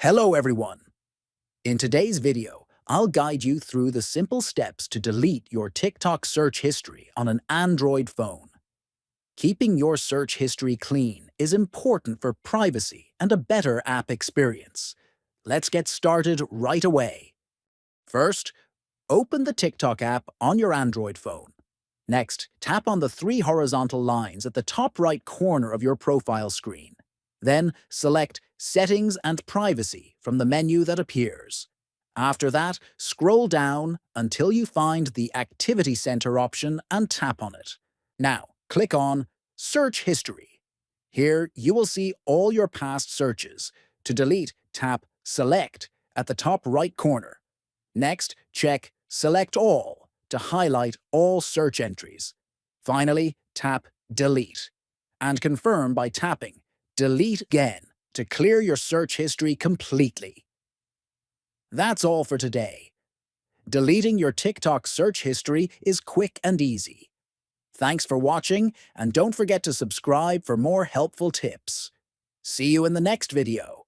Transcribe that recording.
Hello everyone! In today's video, I'll guide you through the simple steps to delete your TikTok search history on an Android phone. Keeping your search history clean is important for privacy and a better app experience. Let's get started right away. First, open the TikTok app on your Android phone. Next, tap on the three horizontal lines at the top right corner of your profile screen. Then select Settings and Privacy from the menu that appears. After that, scroll down until you find the Activity Center option and tap on it. Now, click on Search History. Here, you will see all your past searches. To delete, tap Select at the top right corner. Next, check Select All to highlight all search entries. Finally, tap Delete and confirm by tapping Delete Again to clear your search history completely. That's all for today. Deleting your TikTok search history is quick and easy. Thanks for watching, and don't forget to subscribe for more helpful tips. See you in the next video.